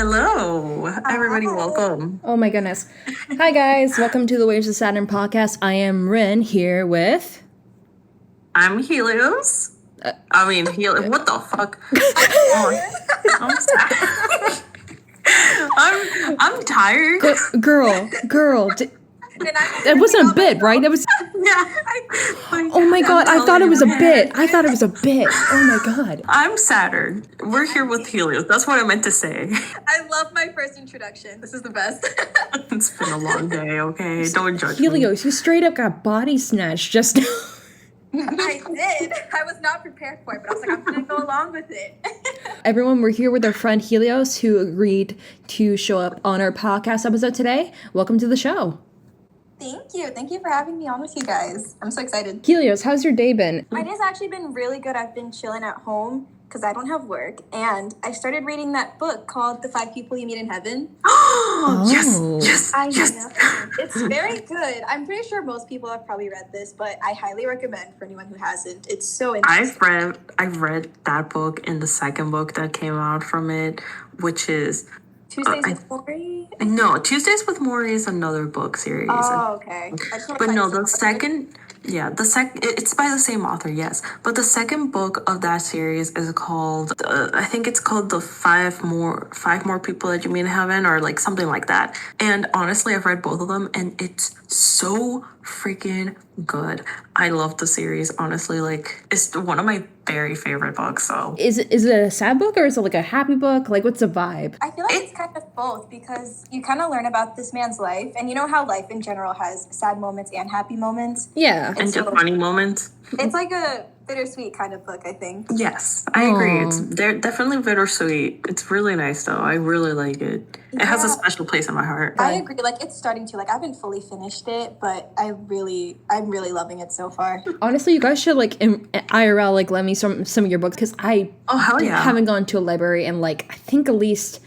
Hello, everybody. Welcome. Oh my goodness. Hi guys, welcome to the Waves of Saturn podcast. I am Rynnne here with... I'm Helios. Helios. What the fuck? I'm tired. Girl. That wasn't a bit, right? That was... Yeah. Oh my god, I thought it was a bit. Oh my god. I'm Saturn. We're here with Helios. That's what I meant to say. I love my first introduction. This is the best. It's been a long day, okay? Don't judge me. Helios, you straight up got body snatched just now. I did. I was not prepared for it, but I was like, I'm going to go along with it. Everyone, we're here with our friend Helios, who agreed to show up on our podcast episode today. Welcome to the show. Thank you. Thank you for having me on with you guys. I'm so excited. Helios, how's your day been? My day's actually been really good. I've been chilling at home because I don't have work. And I started reading that book called The 5 People You Meet in Heaven. Yes. I know. It's very good. I'm pretty sure most people have probably read this, but I highly recommend for anyone who hasn't. It's so interesting. I've read that book and the second book that came out from it, which is... Tuesdays with Morrie? No, Tuesdays with Morrie is another book series. Oh, okay. But no, the second... Yeah, it's by the same author, yes. But the second book of that series is called, I think it's called The 5 More People That You Meet in Heaven, or like something like that. And honestly, I've read both of them, and it's so freaking good. I love the series, honestly. Like, it's one of my very favorite books, so. Is it a sad book, or is it like a happy book? Like, what's the vibe? I feel like it's kind of both, because you kind of learn about this man's life, and you know how life in general has sad moments and happy moments? Yeah. And just funny moments. It's like a bittersweet kind of book, I think. Yes, I agree. They're definitely bittersweet. It's really nice, though. I really like it. It has a special place in my heart. I agree. Like, it's starting to. Like, I haven't fully finished it, but I'm really loving it so far. Honestly, you guys should, like, in IRL, like, lend me some of your books, because I haven't gone to a library in, like, I think at least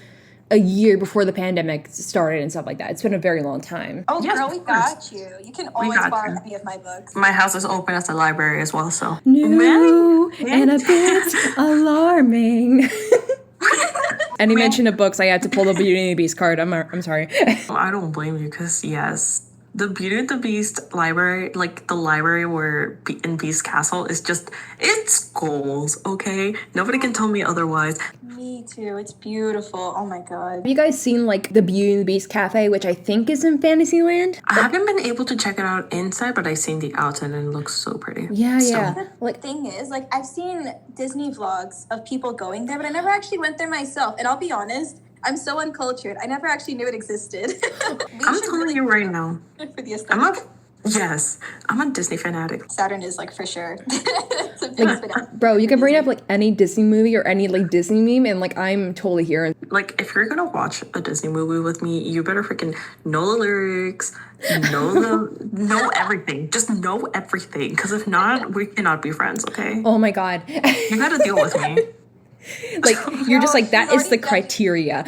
a year before the pandemic started and stuff like that. It's been a very long time. Oh, yes, girl, we got you. You can always borrow any of my books. My house is open as a library as well, so. New and a bit alarming. Any mention of books, I had to pull the Beauty and the Beast card. I'm sorry. I don't blame you, because yes, the Beauty and the Beast library, like the library where in Beast Castle, is just, it's goals, okay? Nobody can tell me otherwise. Me too. It's beautiful. Oh my god. Have you guys seen, like, the Beauty and the Beast cafe, which I think is in Fantasyland? I haven't been able to check it out inside, but I've seen the outside and it looks so pretty. Yeah. The thing is, like, I've seen Disney vlogs of people going there, but I never actually went there myself. And I'll be honest, I'm so uncultured. I never actually knew it existed. I'm telling you right now. For the aesthetic. I'm a Disney fanatic. Saturn is, like, for sure. It's a big fanatic. Bro, you can bring up, like, any Disney movie or any, like, Disney meme, and, like, I'm totally here. Like, if you're gonna watch a Disney movie with me, you better freaking know the lyrics, know everything. Just know everything, because if not, we cannot be friends, okay? Oh my god. You gotta deal with me. Like, you're just like, that is the criteria.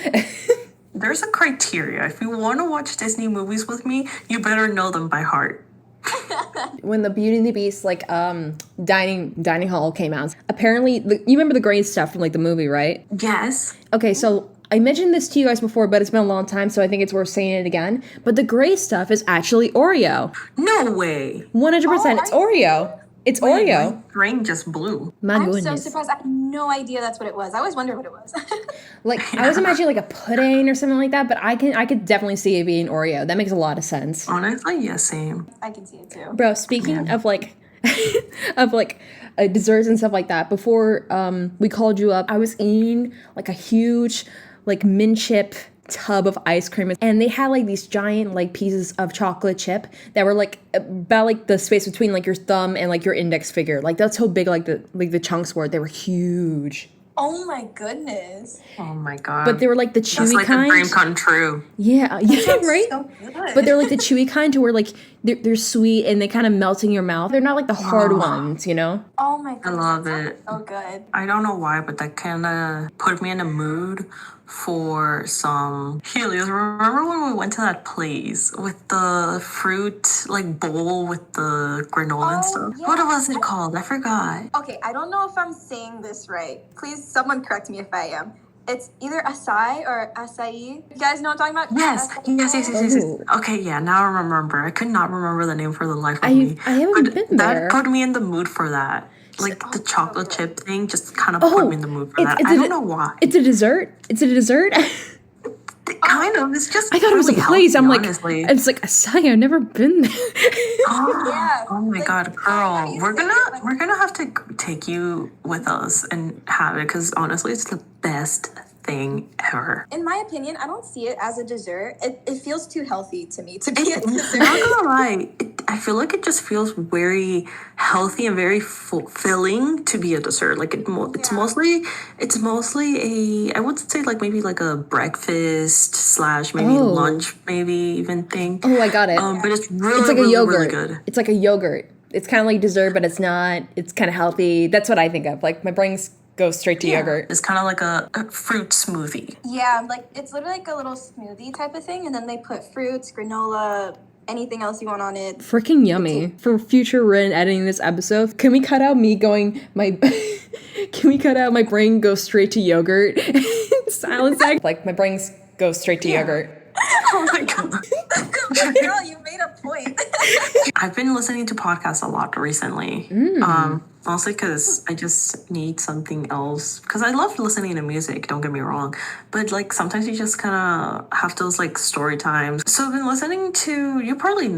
There's a criteria. If you want to watch Disney movies with me, you better know them by heart. When the Beauty and the Beast, like, dining hall came out, apparently, you remember the gray stuff from, like, the movie, right? Yes. Okay, so I mentioned this to you guys before, but it's been a long time, so I think it's worth saying it again. But the gray stuff is actually Oreo. No way. 100%, it's Oreo. It's Oreo. My brain just blew. I'm so surprised. I had no idea that's what it was. I always wondered what it was. Like, I was imagining like a pudding or something like that, but I could definitely see it being Oreo. That makes a lot of sense. Honestly, yeah, same. I can see it too. Bro, speaking of like desserts and stuff like that, before we called you up, I was eating like a huge like mint chip tub of ice cream, and they had like these giant like pieces of chocolate chip that were like about like the space between like your thumb and like your index finger. Like, that's how big like the chunks were. They were huge. Oh my goodness. Oh my god. But they were like the chewy That's like kind. a dream come true. Yeah, right? So good. But they're like the chewy kind to where like they're sweet and they kind of melt in your mouth. They're not like the hard ones, you know? Oh my goodness. I love it. So good. I don't know why, but that kind of put me in a mood for some Helios. Remember when we went to that place with the fruit like bowl with the granola and stuff? Yeah. What was it called? I forgot. Okay, I don't know if I'm saying this right. Please, someone correct me if I am. It's either acai or acai. You guys know what I'm talking about? Yes, Acai yes. Ooh. Okay, yeah, now I remember. I could not remember the name for the life of me. I haven't But been that there. put me in the mood for that. Like the so chocolate good. chip thing just kind of put me in the mood for that. I don't know why. It's a dessert. It's a dessert. Kind of. It's just I thought it was a really place. healthy, I'm like, honestly. it's like acai. I've never been there. Yeah. Oh my like, God, girl, you we're say gonna it, like- we're gonna have to take you with us and have it because honestly, it's the best thing ever. In my opinion, I don't see it as a dessert. It feels too healthy to me to be a Not dessert. gonna lie, I feel like it just feels very healthy and very fulfilling to be a dessert. Like it's mostly a I would say like maybe like a breakfast slash maybe Oh. lunch maybe even thing. Oh, I got it. But it's really It's like a really, yogurt. really good. It's like a yogurt. It's kind of like dessert, but it's not. It's kind of healthy. That's what I think of. Like my brain goes straight to yogurt. It's kind of like a fruit smoothie. Yeah, like it's literally like a little smoothie type of thing, and then they put fruits, granola, anything else you want on it. Freaking yummy. For future Rynnne editing this episode, can we cut out me going my can we cut out my brain goes straight to yogurt? Silence act. Like my brain goes straight to yogurt. Oh my God. Girl, you made a point. I've been listening to podcasts a lot recently. Mostly because I just need something else. Because I love listening to music, don't get me wrong. But like sometimes you just kind of have those like story times. So I've been listening to, you probably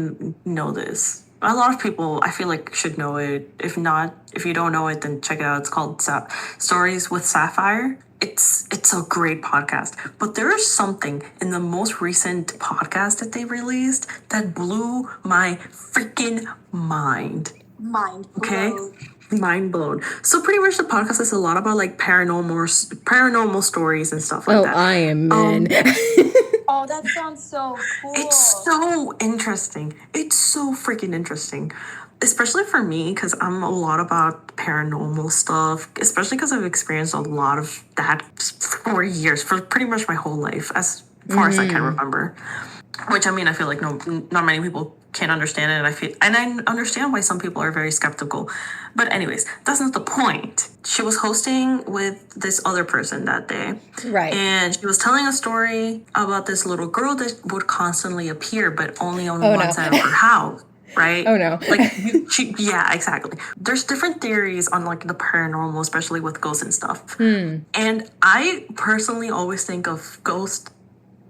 know this. A lot of people, I feel like, should know it. If not, if you don't know it, then check it out. It's called Stories with Sapphire. It's a great podcast. But there is something in the most recent podcast that they released that blew my freaking mind. Mind Okay? blown. Mind blown. So pretty much the podcast is a lot about like paranormal stories and stuff like Oh, that. I am in. Oh, that sounds so cool. It's so interesting. It's so freaking interesting. Especially for me, because I'm a lot about paranormal stuff, especially because I've experienced a lot of that for years, for pretty much my whole life, as far as I can remember. Which, I mean, I feel like not many people can understand it, and I understand why some people are very skeptical. But anyways, that's not the point. She was hosting with this other person that day. Right. And she was telling a story about this little girl that would constantly appear, but only on Oh, one no. side of her house. Right? Oh, no. Like, yeah, exactly. There's different theories on like the paranormal, especially with ghosts and stuff. And I personally always think of ghosts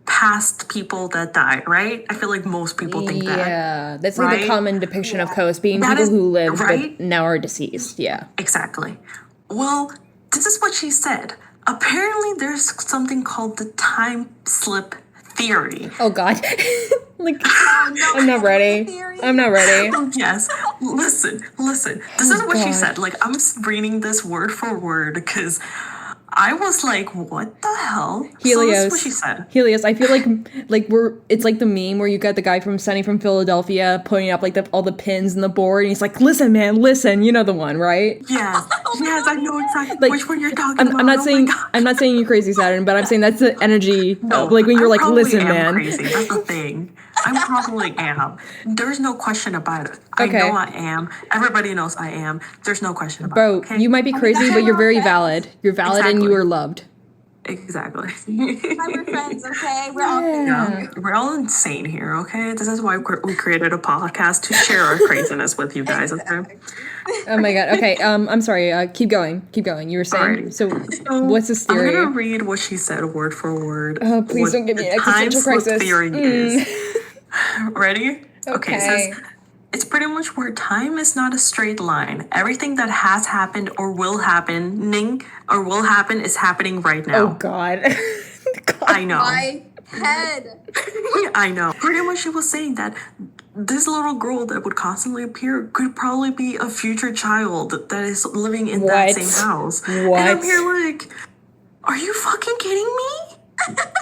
past people that died, right? I feel like most people think that. Yeah, that's like the right? common depiction of ghosts being That people is- who lived right? but now are deceased. Yeah. Exactly. Well, this is what she said. Apparently, there's something called the time slip theory. Oh God. Like no, I'm not ready. theory. I'm not ready. Yes. Listen. This is what she God. said. Like, I'm reading this word for word because I was like, what the hell? So this is Helios. what she said. Helios. I feel like it's like the meme where you got the guy from Sunny from Philadelphia putting up like all the pins in the board, and he's like, "Listen, man, listen." You know the one, right? Yes. Yes, I know exactly Like, which one you're talking I'm about. not Oh my saying God. I'm not saying you're crazy, Saturn, but I'm saying that's the energy. No, of, like when you're I like, probably "Listen, am man." crazy. That's the thing. I probably am. There's no question about it. Okay. I know I am. Everybody knows I am. There's no question about Bro, it. Okay? you might be crazy, but you're very valid. You're valid, and you Exactly. are loved. Exactly. Hi, we're friends, okay? We're all friends. Yeah, we're all insane here, okay? This is why we created a podcast to share our craziness with you guys, okay? Oh my God. Okay. I'm sorry. Keep going. Keep going. You were saying. Alrighty. So, what's this theory? I'm gonna read what she said word for word. Oh, please what don't give me the an existential time slip crisis. theory is. Ready? Okay. It Okay. says it's pretty much where time is not a straight line. Everything that has happened or will happen is happening right Oh now. God. I know. My head. I know. Pretty much she was saying that this little girl that would constantly appear could probably be a future child that is living in that What? same house. What? And I'm here like, are you fucking kidding me?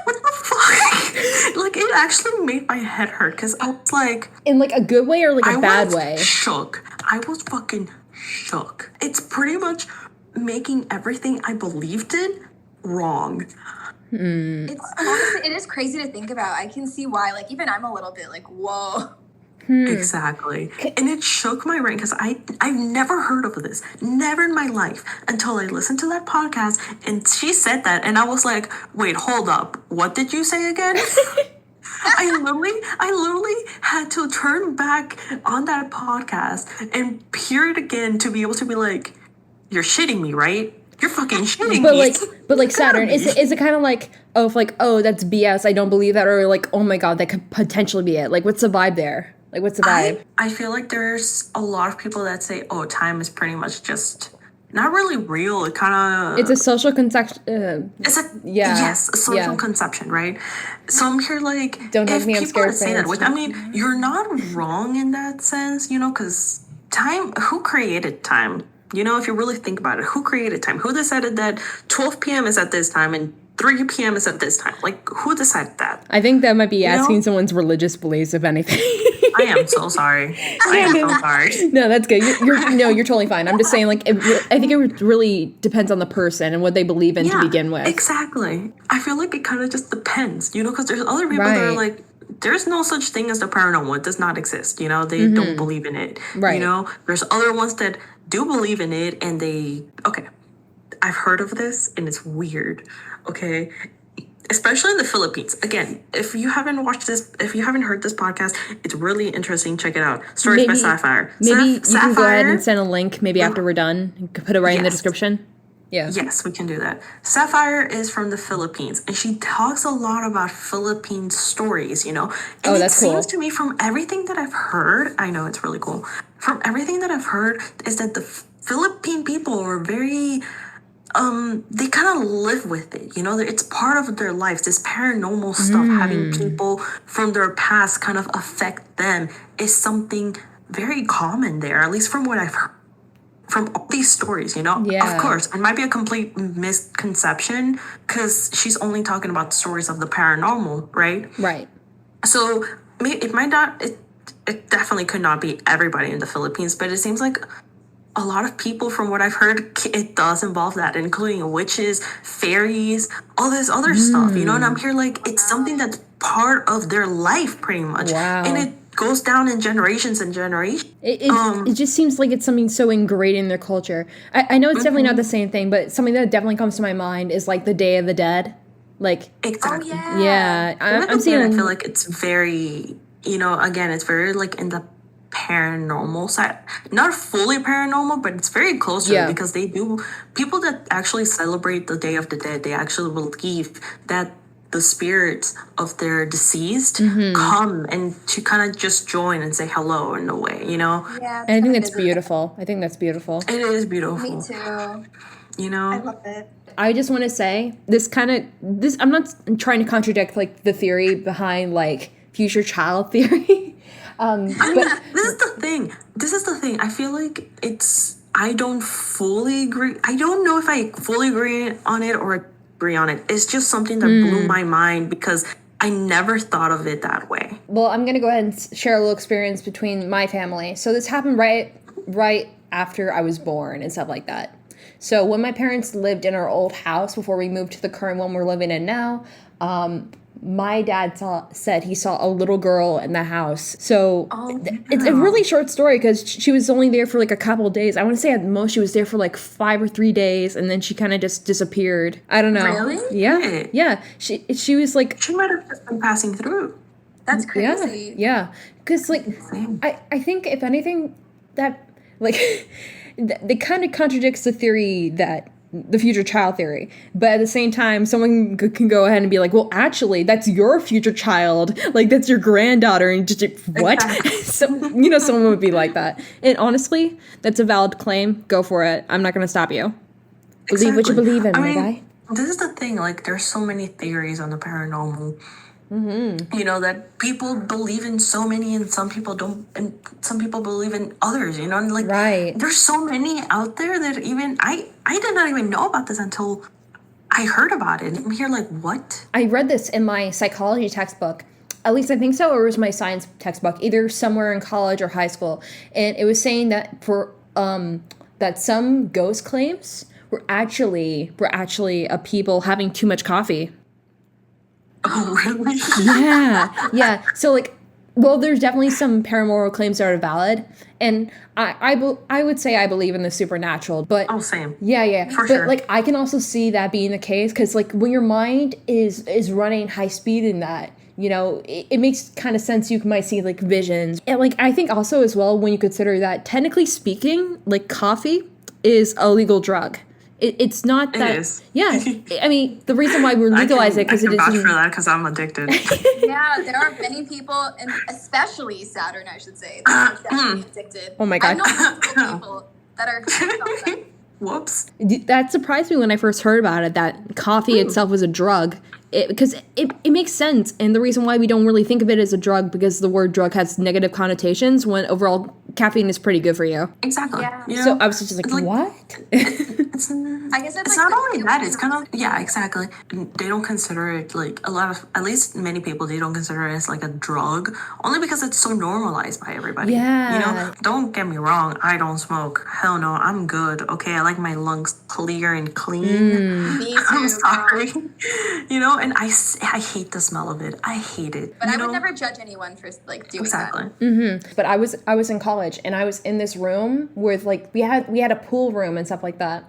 What the fuck? Like, it actually made my head hurt because I was like, In like a good way or like a I bad was way? shook. I was fucking shook. It's pretty much making everything I believed in wrong. It's honestly, it is crazy to think about. I can see why. Like, even I'm a little bit like, whoa. Exactly. And it shook my brain because I've never heard of this. Never in my life until I listened to that podcast and she said that and I was like, wait, hold up. What did you say again? I literally had to turn back on that podcast and hear it again to be able to be like, you're shitting me, right? You're fucking shitting me. But like Saturn, is it kind of like, oh, that's BS, I don't believe that, or like, oh my god, that could potentially be it? Like, what's the vibe there? Like, what's the vibe? I feel like there's a lot of people that say, oh, time is pretty much just not really real. It kind of... It's a social conception. Yes, a social conception, right? So I'm here like... Don't have me, I'm scared. Say that, which, I mean, you're not wrong in that sense, you know, because time... Who created time? You know, if you really think about it, who created time? Who decided that 12 p.m. is at this time and 3 p.m. is at this time? Like, who decided that? I think that might be asking someone's religious beliefs, if anything. I am so sorry. I am so sorry. No, that's good. You're totally fine. I'm just saying, like, I think it really depends on the person and what they believe in to begin with. Exactly. I feel like it kind of just depends, you know, because there's other people that are like, there's no such thing as the paranormal. It does not exist. You know, they don't believe in it. Right. You know, there's other ones that do believe in it and I've heard of this and it's weird. Okay. Especially in the Philippines. Again, if you haven't heard this podcast, it's really interesting. Check it out. Stories by Sapphire. Maybe you can go ahead and send a link maybe after we're done. You can put it right in the description. Yeah. Yes, we can do that. Sapphire is from the Philippines, and she talks a lot about Philippine stories, you know? And that's cool. It seems to me from everything that I've heard, I know it's really cool, from everything that I've heard is that the Philippine people are very... they kind of live with it, you know, it's part of their lives. This paranormal stuff, having people from their past kind of affect them is something very common there, at least from what I've heard from all these stories, you know. Of course, it might be a complete misconception because she's only talking about stories of the paranormal, right? Right. So it might not, it definitely could not be everybody in the Philippines, but it seems like a lot of people, from what I've heard, it does involve that, including witches, fairies, all this other stuff, you know? And I'm here like, it's something that's part of their life, pretty much. Wow. And it goes down in generations and generations. It just seems like it's something so ingrained in their culture. I know it's definitely not the same thing, but something that definitely comes to my mind is like the Day of the Dead. Like, exactly. Oh, yeah. I'm seeing... I feel like it's very, you know, again, it's very like in the paranormal side, not fully paranormal, but it's very close to it because they do, people that actually celebrate the Day of the Dead, they actually believe that the spirits of their deceased come and to kind of just join and say hello in a way, you know? Yeah, and I think that's beautiful. It is beautiful. Me too. You know? I love it. I just want to say I'm not trying to contradict like the theory behind like future child theory. This is the thing. I feel like I don't fully agree. I don't know if I fully agree on it or agree on it. It's just something that blew my mind because I never thought of it that way. Well, I'm going to go ahead and share a little experience between my family. So this happened right after I was born and stuff like that. So when my parents lived in our old house before we moved to the current one we're living in now, my dad said he saw a little girl in the house. So it's a really short story because she was only there for like a couple of days. I want to say at most she was there for like 5 or 3 days, and then she kind of just disappeared. I don't know. Really? Yeah. She was like... She might have just been passing through. That's crazy. Yeah. Because like, I think if anything, that like, they kind of contradicts the theory that the future child theory, but at the same time someone can go ahead and be like, well, actually that's your future child, like that's your granddaughter, and just what? So you know, someone would be like that, and honestly that's a valid claim. Go for it. I'm not going to stop you. Believe what you believe in, my guy. This is the thing, like there's so many theories on the paranormal. You know, that people believe in so many and some people don't, and some people believe in others, you know, and like there's so many out there that even I did not even know about this until I heard about it. I'm here like, what? I read this in my psychology textbook, at least I think so, or it was my science textbook, either somewhere in college or high school, and it was saying that for that some ghost claims were actually a people having too much coffee. Oh, really? Yeah. So, like, Well, there's definitely some paramoral claims that are valid, and I would say I believe in the supernatural, but Oh, same. yeah, For but sure. like I can also see that being the case because like when your mind is running high speed in that, you know, it makes kind of sense. You might see like visions, and like I think also as well when you consider that technically speaking, like coffee is a legal drug. It's not that. It is. Yeah, I mean the reason why we're legalizing it because I it can vouch is. for that because I'm addicted. Yeah, there are many people, and especially Saturn, I should say, that are definitely addicted. Oh my God. I know multiple people that are hooked on that. Whoops. That surprised me when I first heard about it, that coffee itself was a drug. Because it makes sense. And the reason why we don't really think of it as a drug, because the word drug has negative connotations, when overall caffeine is pretty good for you. Exactly. Yeah. You know? So I was just like, what? It's, I guess it's not only that, it's kind of, yeah, exactly. They don't consider it like a lot of, at least many people, they don't consider it as like a drug, only because it's so normalized by everybody. Yeah. You know, don't get me wrong, I don't smoke. Hell no, I'm good. Okay, I like my lungs clear and clean. Me too. I'm sorry. girl. You know, and I hate the smell of it. I hate it. But you I would know? never judge anyone for like doing Exactly. that. But I was in college and I was in this room with like we had a pool room and stuff like that.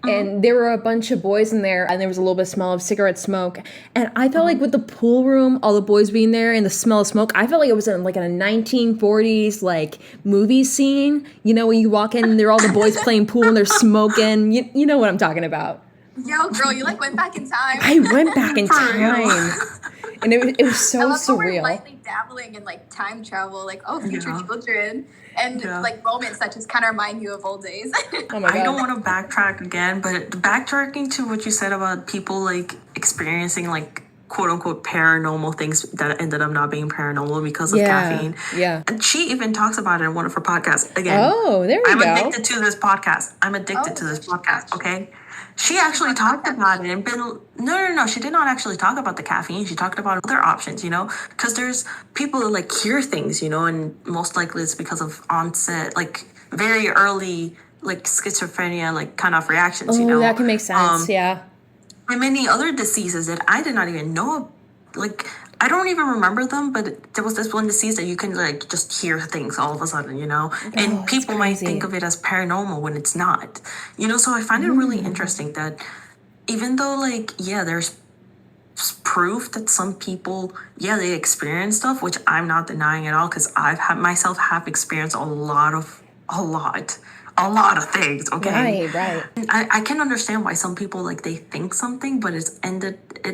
And there were a bunch of boys in there and there was a little bit of smell of cigarette smoke. And I felt like with the pool room, all the boys being there and the smell of smoke, I felt like it was in like a 1940s like movie scene. You know, when you walk in and there are all the boys playing pool and they're smoking. You know what I'm talking about. Yo, girl, you like went back in time. I went back in For real. time. And it was I so love how we're surreal. lightly dabbling in like time travel, like future Yeah. children, and Yeah. like moments that just kind of remind you of old days. Oh my God. I don't want to backtrack again, but backtracking to what you said about people like experiencing like quote unquote paranormal things that ended up not being paranormal because of caffeine. Yeah. And she even talks about it in one of her podcasts. Again, Oh, there we I'm go. addicted to this podcast. I'm addicted Oh, to this so she podcast, actually- okay? She actually talked about it and been no. She did not actually talk about the caffeine. She talked about other options, you know, because there's people that like hear things, you know, and most likely it's because of onset, like very early, like schizophrenia, like kind of reactions, you Oh, know. that can make sense. Yeah. And many other diseases that I did not even know. Like I don't even remember them, but there was this one disease that you can like just hear things all of a sudden, you know. And that's people might crazy. think of it as paranormal when it's not, you know. So I find it really interesting that even though like there's proof that some people they experience stuff, which I'm not denying at all because I've had myself have experienced a lot of things. Okay, Right. I can understand why some people like they think something, but it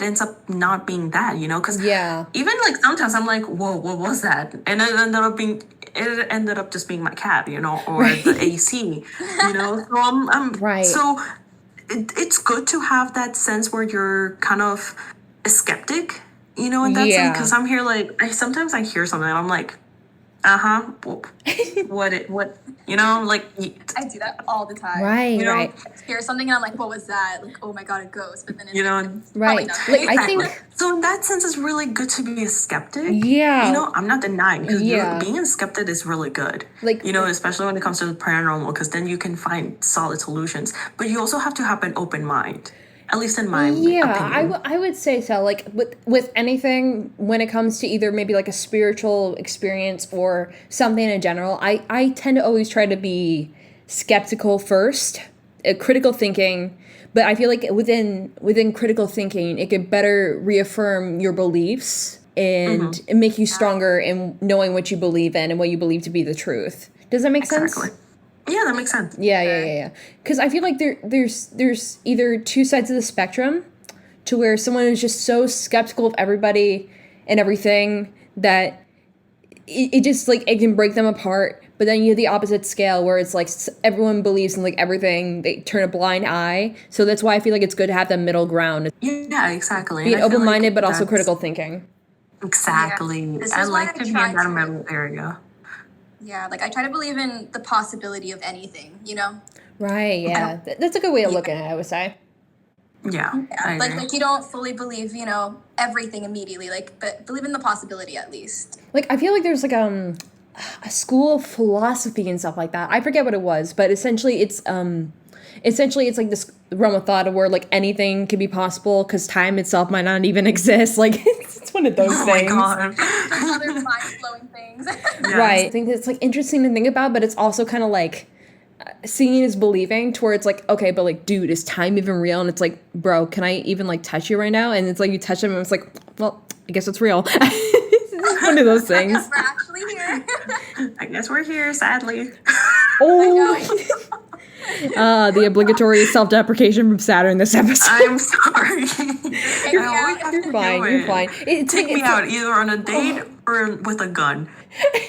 ends up not being that, you know, because Yeah. even like sometimes I'm like, whoa, what was that? And it ended up just being my cat, you know, or the AC, you know. So I'm Right. So it's good to have that sense where you're kind of a skeptic, you know, in that sense, Yeah. because I'm here like sometimes I hear something and I'm like, what, you know, like. I do that all the time. Right. You know, Right. I hear something and I'm like, what was that? Like, oh my god, a ghost. But then it's You know, probably Right. nothing. Like I think. So in that sense, it's really good to be a skeptic. Yeah. You know, I'm not denying because Yeah. being a skeptic is really good. Like- you know, especially when it comes to the paranormal, because then you can find solid solutions. But you also have to have an open mind, at least in my opinion. I would say so. Like with anything, when it comes to either maybe like a spiritual experience or something in general, I tend to always try to be skeptical first, critical thinking. But I feel like within critical thinking, it could better reaffirm your beliefs and make you stronger in knowing what you believe in and what you believe to be the truth. Does that make sense? Exactly. Yeah, that makes sense. Yeah. Because I feel like there's either two sides of the spectrum, to where someone is just so skeptical of everybody and everything that it just like it can break them apart. But then you have the opposite scale where it's like everyone believes in like everything, they turn a blind eye. So that's why I feel like it's good to have that middle ground, Yeah, exactly. be And I feel open-minded like but also that's- critical thinking. Exactly. Yeah. This I is why like I to be try in that to- middle area. Yeah, like I try to believe in the possibility of anything, you know? Right, yeah. That's a good way of looking at it, I would say. Yeah, I Like agree. like you don't fully believe, you know, everything immediately, like but believe in the possibility at least. Like I feel like there's like a school of philosophy and stuff like that. I forget what it was, but essentially it's like this realm of thought of where like anything can be possible because time itself might not even exist. Like it's one of those Oh things. my god. Other mind-blowing things. Yes. Right. I think it's like interesting to think about, but it's also kind of like seeing is believing, to where it's like, okay, but like, dude, is time even real? And it's like, bro, can I even like touch you right now? And it's like, you touch them and it's like, well, I guess it's real. It's one of those things. We're actually here. I guess we're here, sadly. Oh, the obligatory self-deprecation from Saturn this episode. I'm sorry. You're You're fine. You're fine. Take me out either on a date or with a gun.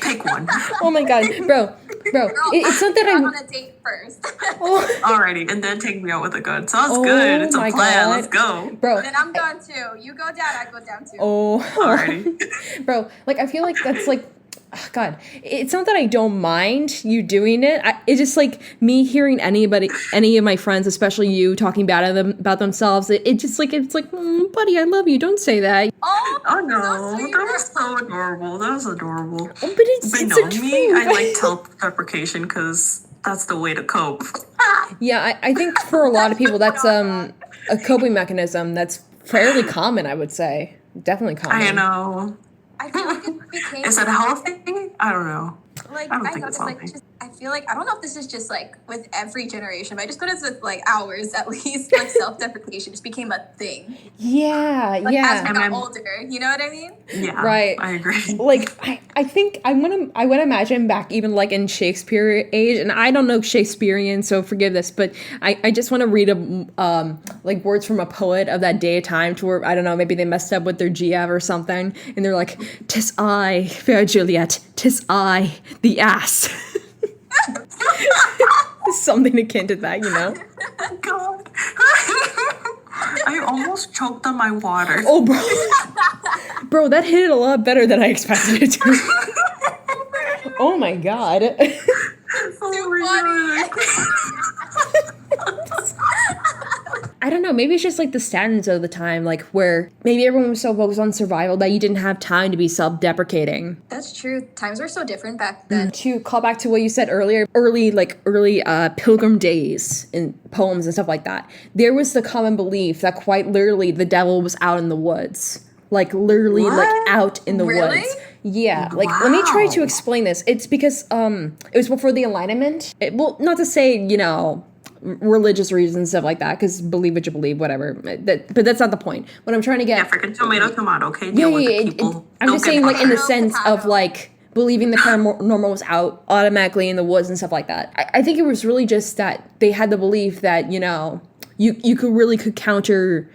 Pick one. Oh my god, bro. It's not that I'm I. on a date first. Alrighty, and then take me out with a gun. Sounds Oh good. It's a my plan. God. Let's go. Bro. Then I'm gone too. You go down, I go down too. Oh. Alrighty. Bro, like I feel like that's like. God, it's not that I don't mind you doing it. It's just like me hearing any of my friends, especially you, talking bad about themselves. It just like it's like, buddy, I love you. Don't say that. Oh no, so sweet. that was so adorable. That was adorable. Oh, but it's But the no, truth. me, I like self-deprecation because that's the way to cope. Yeah, I think for a lot of people that's a coping mechanism that's fairly common. I would say definitely common. I know. I feel like it became Is it healthy? I don't know. like I don't I think know it's it's like healthy. just I feel like I don't know if this is just like with every generation, but I just noticed with like ours at least, like self-deprecation just became a thing. Yeah, Like as yeah. we got I'm- older, you know what I mean? Yeah, Right. I agree. Like I think I would imagine back even like in Shakespeare age, and I don't know Shakespearean, so forgive this, but I just want to read like words from a poet of that day of time, to where I don't know, maybe they messed up with their GF or something, and they're like, "'Tis I, fair Juliet, 'tis I, the ass." Something akin to that, you know? God. I almost choked on my water. Oh, bro, that hit it a lot better than I expected it to. Oh my god. Oh my I don't know, maybe it's just like the standards of the time, like where maybe everyone was so focused on survival that you didn't have time to be self-deprecating. That's true. Times were so different back then. To call back to what you said earlier, early pilgrim days in poems and stuff like that, there was the common belief that quite literally the devil was out in the woods. Like literally like What? out in the Really? woods. Yeah, like let me try to Wow. explain this. It's because it was before the Enlightenment. Well, not to say, you know, religious reasons, stuff like that, because believe what you believe, whatever. But that's not the point. What I'm trying to get. Yeah, freaking tomato, okay? Deal with the people. I'm Don't just get saying, like, in the frustrated. sense of, like, believing the paranormal was out automatically in the woods and stuff like that. I think it was really just that they had the belief that, you know, you could counter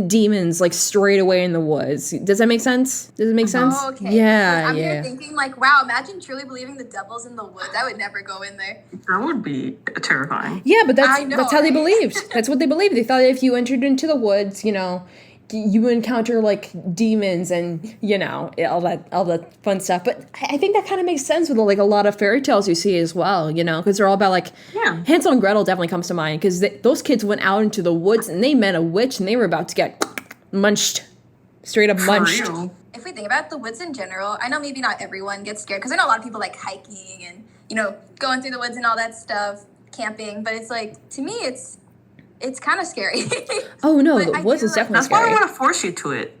demons, like, straight away in the woods. Does that make sense? Does it make sense? Oh, okay. Yeah, I'm yeah. here thinking like, wow, imagine truly believing the devil's in the woods. I would never go in there. That would be terrifying. Yeah, but I know, that's how they right? believed. That's what they believed. They thought if you entered into the woods, you know, you would encounter like demons and, you know, all that fun stuff. But I think that kind of makes sense with like a lot of fairy tales you see as well, you know, because they're all about like Yeah. Hansel and Gretel definitely comes to mind, because those kids went out into the woods and they met a witch and they were about to get munched, straight up For munched. real. If we think about the woods in general, I know maybe not everyone gets scared because I know a lot of people like hiking and, you know, going through the woods and all that stuff, camping. But it's like, to me, it's kind of scary. Oh no, But the I woods do is like- definitely That's why I scary. want to force you to it.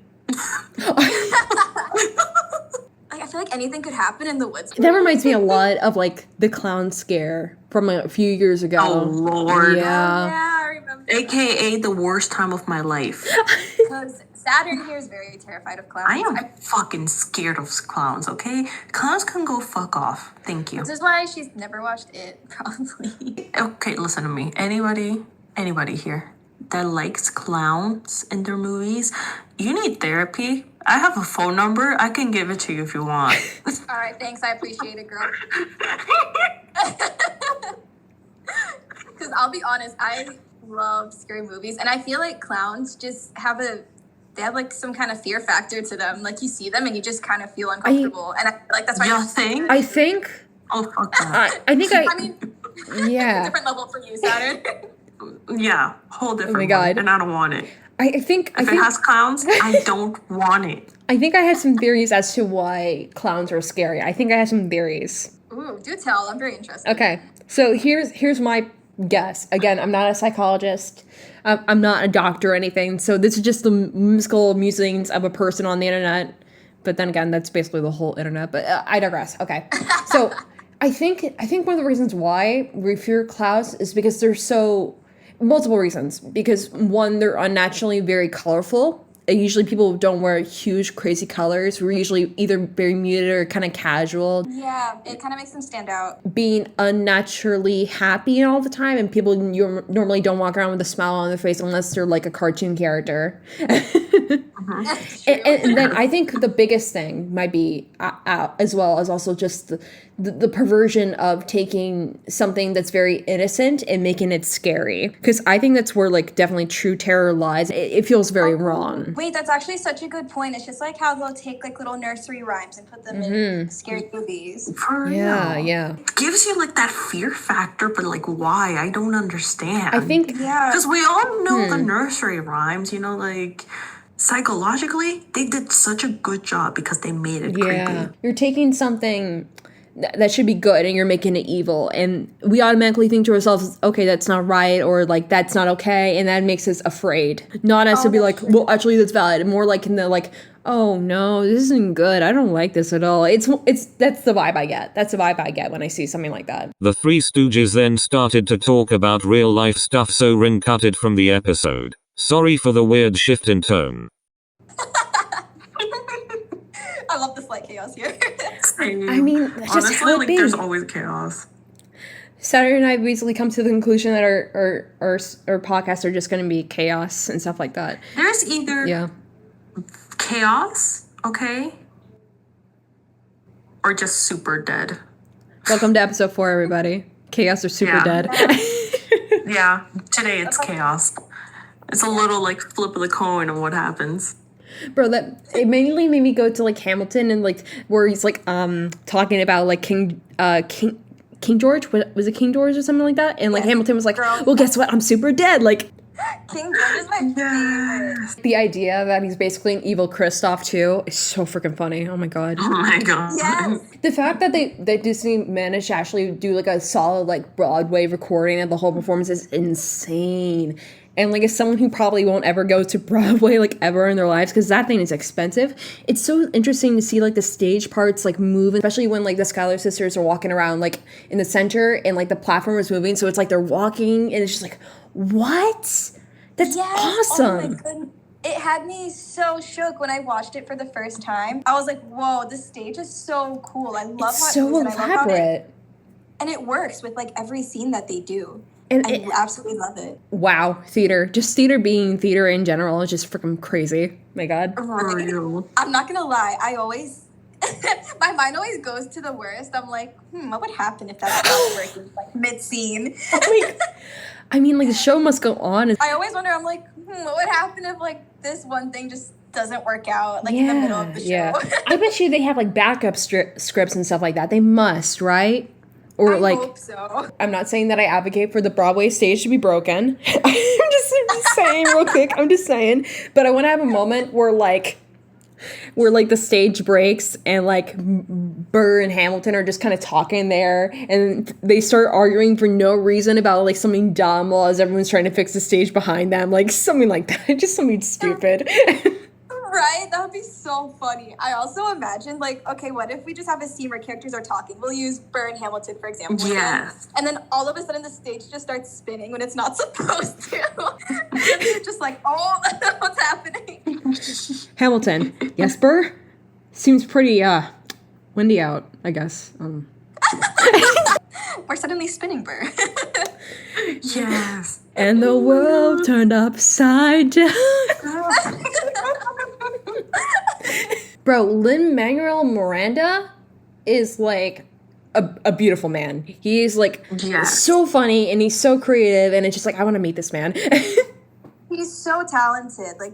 Like, I feel like anything could happen in the woods. That reminds me a lot of like the clown scare from a few years ago. Oh, Lord. Yeah. Yeah, I remember. AKA the worst time of my life. Because Saturn here is very terrified of clowns. I am fucking scared of clowns, okay? Clowns can go fuck off. Thank you. This is why she's never watched it, probably. Okay, listen to me. Anybody here that likes clowns in their movies, you need therapy. I have a phone number. I can give it to you if you want. All right, thanks. I appreciate it, girl. Because I'll be honest, I love scary movies, and I feel like clowns just have like some kind of fear factor to them. Like you see them and you just kind of feel uncomfortable, and I feel like that's why. You think? I think Oh, fuck that. I think I mean, yeah. different level for you, Saturn. Yeah, whole different one, God. and I don't want it. I think If it has clowns, I don't want it. I think I had some theories as to why clowns are scary. I think I have some theories. Ooh, do tell. I'm very interested. Okay, so here's my guess. Again, I'm not a psychologist. I'm not a doctor or anything. So this is just the mystical musings of a person on the internet. But then again, that's basically the whole internet. But I digress. Okay. So I think one of the reasons why we fear clouds is because they're so, multiple reasons. Because one, they're unnaturally very colorful. Usually people don't wear huge, crazy colors. We're usually either very muted or kind of casual. Yeah, it kind of makes them stand out. Being unnaturally happy all the time, and people normally don't walk around with a smile on their face unless they're like a cartoon character. And then I think the biggest thing might be, as well as also just the perversion of taking something that's very innocent and making it scary. Because I think that's where like definitely true terror lies. It feels very wrong. Wait, that's actually such a good point. It's just like how they'll take like little nursery rhymes and put them in scary movies. For real. Yeah. It gives you like that fear factor, but like why? I don't understand. I think because we all know the nursery rhymes, you know, like psychologically they did such a good job because they made it creepy. You're taking something that should be good and you're making it evil, and we automatically think to ourselves, okay, that's not right, or like that's not okay, and that makes us afraid. Not as to be like, well, actually that's valid, and more like in the like, oh no, this isn't good, I don't like this at all. It's that's the vibe I get. That's the vibe I get when I see something like that. The Three Stooges then started to talk about real life stuff, so Rynnne cut it from the episode. Sorry for the weird shift in tone. I love the slight chaos here. I mean, that's just honestly, how it like be. there's always chaos. Saturn and I basically come to the conclusion that our podcasts are just going to be chaos and stuff like that. There's either chaos, okay, or just super dead. Welcome to episode 4, everybody. Chaos or super dead. Yeah, today it's chaos. It's a little like flip of the coin of what happens. Bro, that it mainly made me go to like Hamilton and like where he's like talking about like King George. What was it, King George or something like that? And like Hamilton was like, well, guess what? I'm super dead. Like King George is my favorite. the idea that he's basically an evil Kristoff too is so freaking funny. Oh my god. Oh my god. Yes. The fact that that Disney managed to actually do like a solid like Broadway recording of the whole performance is insane. And like as someone who probably won't ever go to Broadway like ever in their lives because that thing is expensive, it's so interesting to see like the stage parts like move, especially when like the Schuyler sisters are walking around like in the center and like the platform is moving, so it's like they're walking and it's just like, what? That's awesome. Oh my goodness. It had me so shook when I watched it for the first time. I was like, whoa, this stage is so cool. I love how it's so it moves, and I love how elaborate. and it works with like every scene that they do. And I absolutely love it. Wow, theater. Just theater being theater in general is just freaking crazy. My god. For real. I'm not gonna lie, I always my mind always goes to the worst. I'm like, what would happen if that stopped working like mid-scene? I mean, like the show must go on. I always wonder, I'm like, what would happen if like this one thing just doesn't work out like in the middle of the show? I bet you they have like backup scripts and stuff like that. They must, right? Or I hope so. I'm not saying that I advocate for the Broadway stage to be broken. I'm just saying real quick. I'm just saying. But I want to have a moment where the stage breaks and like Burr and Hamilton are just kind of talking there and they start arguing for no reason about like something dumb while as everyone's trying to fix the stage behind them. Like something like that. Just something stupid. Right? That would be so funny. I also imagine, like, okay, what if we just have a scene where characters are talking? We'll use Burr and Hamilton, for example. Yes. And then all of a sudden the stage just starts spinning when it's not supposed to. And you're just like, oh, what's happening? Hamilton. Yes, Burr? Seems pretty, windy out, I guess. We're suddenly spinning, Burr. Yes. And the world turned upside down. Bro, Lin-Manuel Miranda is like a beautiful man. He is like so funny and he's so creative and it's just like, I want to meet this man. He's so talented. Like,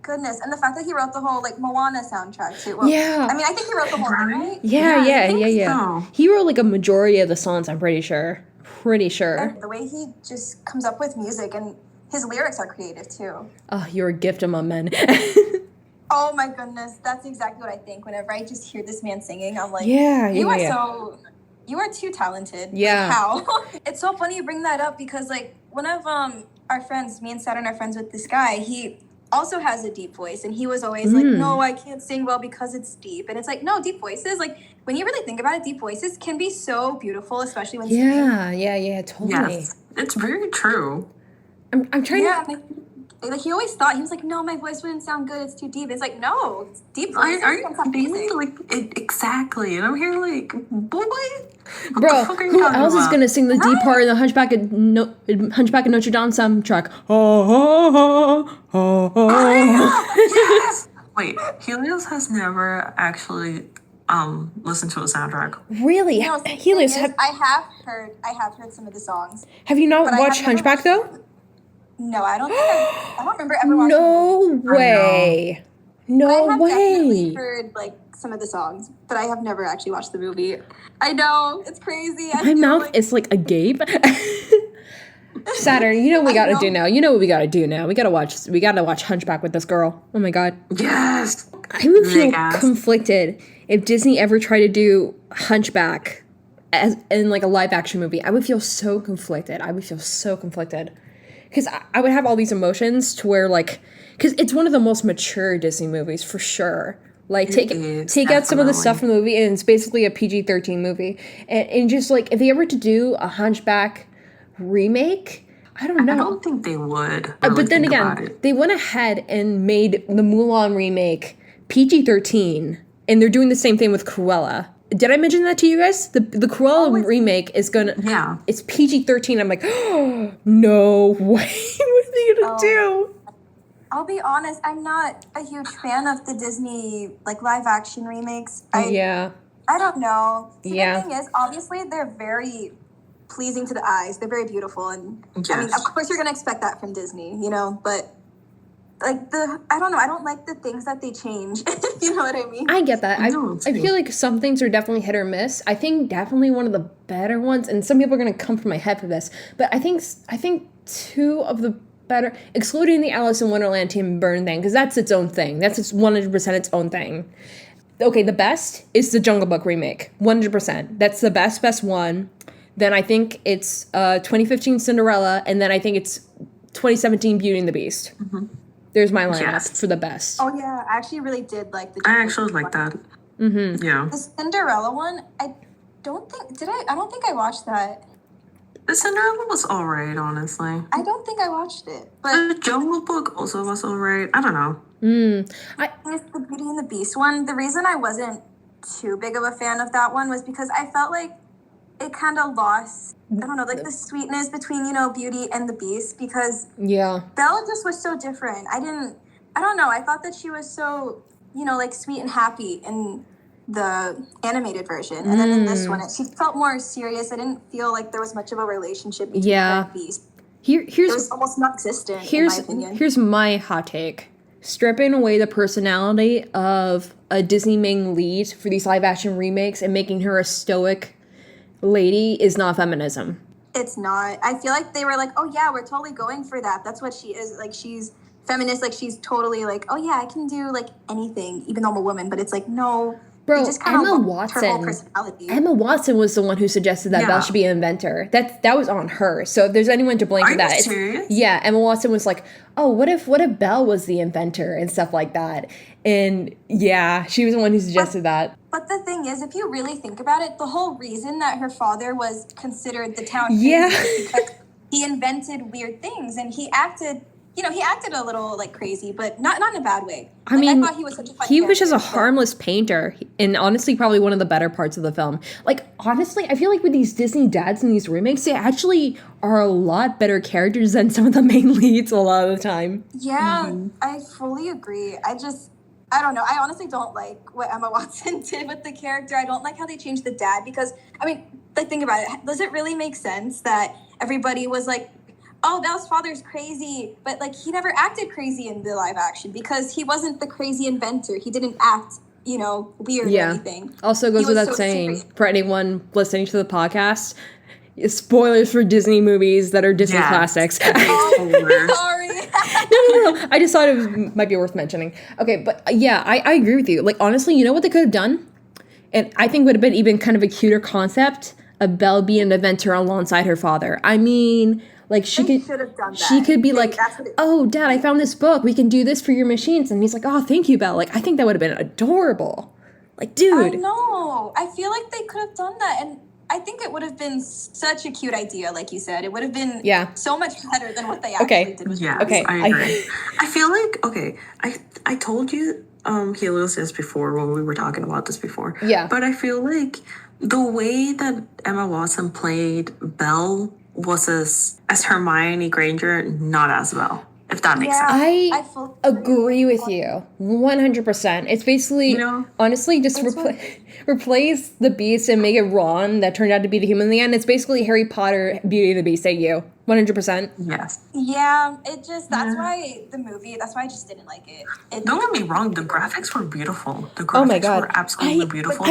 goodness. And the fact that he wrote the whole like Moana soundtrack too. Well, yeah. I mean, I think he wrote the whole thing, right? Yeah. So. He wrote like a majority of the songs, I'm pretty sure. And the way he just comes up with music and his lyrics are creative too. Oh, you're a gift among men. Oh my goodness, that's exactly what I think. Whenever I just hear this man singing, I'm like, you are too talented. Yeah. Like, how? It's so funny you bring that up because like one of our friends, me and Saturn are friends with this guy. He also has a deep voice, and he was always like, no, I can't sing well because it's deep. And it's like, no, deep voices, like, when you really think about it, deep voices can be so beautiful, especially when singing. Yeah, totally. Yes, it's very true. I'm trying to... Like, he always thought, he was like, no, my voice wouldn't sound good, it's too deep. It's like, no, it's deep voices. Are you amazing? Like, exactly. And I'm here like, boy, bro, who else is gonna sing the deep part in the Hunchback of Notre Dame soundtrack? Yes. Wait, Helios has never actually listened to a soundtrack. Really? No, Helios, I have heard some of the songs. have you not watched Hunchback though? No, I don't think I don't remember ever watching No way. No I have definitely way. heard like some of the songs, but I have never actually watched the movie. I know, it's crazy. My mouth is like agape. Saturn, you know what we gotta do now. You know what we gotta do now. We gotta watch Hunchback with this girl. Oh my god. Yes. I would feel conflicted if Disney ever tried to do Hunchback as in like a live action movie. I would feel so conflicted. Because I would have all these emotions to where like, because it's one of the most mature Disney movies for sure. Like take out some of the stuff from the movie, and it's basically a PG-13 movie. And just like if they ever to do a Hunchback remake, I don't know. I don't think they would. But then again, they went ahead and made the Mulan remake PG-13, and they're doing the same thing with Cruella. Did I mention that to you guys? The Cruella remake is gonna... Yeah. It's PG-13. I'm like, oh, no way. What are they gonna do? I'll be honest, I'm not a huge fan of the Disney like live action remakes. I don't know. The thing is, obviously, they're very pleasing to the eyes. They're very beautiful, and I mean, of course, you're gonna expect that from Disney, you know. But like I don't know. I don't like the things that they change. You know what I mean? I get that. I feel like some things are definitely hit or miss. I think definitely one of the better ones, and some people are gonna come for my head for this, but I think two of the better, excluding the Alice in Wonderland Tim Burton thing, because that's its own thing. That's 100% its own thing. Okay, the best is the Jungle Book remake. 100%. That's the best one. Then I think it's 2015 Cinderella, and then I think it's 2017 Beauty and the Beast. Mm-hmm. There's my lineup for the best. Oh yeah, I actually really did like the. I actually like that. Mm-hmm. Yeah. The Cinderella one, I don't think I watched that. The Cinderella was alright, honestly. I don't think I watched it. But the Jungle Book also was alright. I don't know. With the Beauty and the Beast one, the reason I wasn't too big of a fan of that one was because I felt like it kind of lost, I don't know, like the sweetness between, you know, Beauty and the Beast, because Belle just was so different. I don't know, I thought that she was so, you know, like sweet and happy in the animated version, and then in this one she felt more serious. I didn't feel like there was much of a relationship between her and the Beast. It was almost non-existent, in my opinion. Here's my hot take. Stripping away the personality of a Disney main lead for these live action remakes and making her a stoic lady is not feminism. It's not. I feel like they were like, oh yeah, we're totally going for that. That's what she is. Like, she's feminist. Like, she's totally like, oh yeah, I can do like anything, even though I'm a woman. But it's like, no. Bro, just Emma Watson was the one who suggested that Belle should be an inventor. That was on her. So if there's anyone to blame for that, Are you serious? Yeah, Emma Watson was like, oh, what if Belle was the inventor and stuff like that? And yeah, she was the one who suggested that. But the thing is, if you really think about it, the whole reason that her father was considered the town is because he invented weird things, and he acted a little like crazy, but not in a bad way. I mean, I thought he was such a fun he was just a character, harmless painter, and honestly, probably one of the better parts of the film. Like, honestly, I feel like with these Disney dads and these remakes, they actually are a lot better characters than some of the main leads a lot of the time. Yeah, I fully agree. I don't know. I honestly don't like what Emma Watson did with the character. I don't like how they changed the dad, because, I mean, like, think about it. Does it really make sense that everybody was like, oh, Belle's father's crazy, but like he never acted crazy in the live action because he wasn't the crazy inventor. He didn't act, you know, weird or anything. Also goes without saying, for anyone listening to the podcast, spoilers for Disney movies that are Disney classics. Oh, sorry. No. I just thought it might be worth mentioning. Okay, but yeah, I agree with you. Like, honestly, you know what they could have done? And I think would have been even kind of a cuter concept of Belle being an inventor alongside her father. I mean, Like she They could should have done that. she could be like, that's what it- "Oh, Dad, I found this book. We can do this for your machines." And he's like, "Oh, thank you, Belle." Like I think that would have been adorable. Like, I dude. know. I feel like they could have done that, and I think it would have been such a cute idea, like you said. It would have been so much better than what they actually did with Yes, Okay, I agree. I feel like, okay, I told you Helios this before when we were talking about this before. Yeah. But I feel like the way that Emma Watson played Belle was as Hermione Granger, not as Belle, if that makes sense. I fully agree with you 100%. It's basically, You know? honestly, just replace the Beast and make it Ron that turned out to be the human in the end. It's basically Harry Potter, Beauty and the Beast at you. 100%. Yes. Yeah, it just, that's why the movie, that's why I just didn't like it. Don't get me wrong, the graphics were beautiful. The Oh my graphics God. were absolutely beautiful.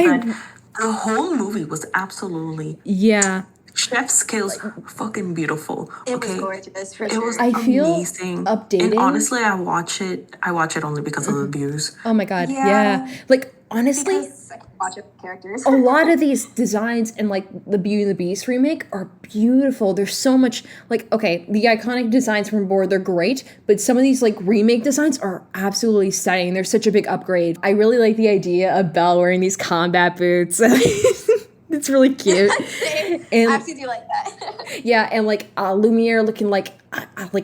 The whole movie was absolutely Yeah. chef skills, fucking beautiful. It was gorgeous, for It sure. was I feel amazing. updating. And honestly, I watch it only because of the views. Oh my God. Yeah. Yeah. Like, honestly, Because I can watch it with characters. a lot of these designs in like the Beauty and the Beast remake are beautiful. There's so much like, okay, the iconic designs from board, they're great, but some of these like remake designs are absolutely stunning. They're such a big upgrade. I really like the idea of Belle wearing these combat boots. It's really cute. And I actually do like that. yeah, and like Lumiere looking like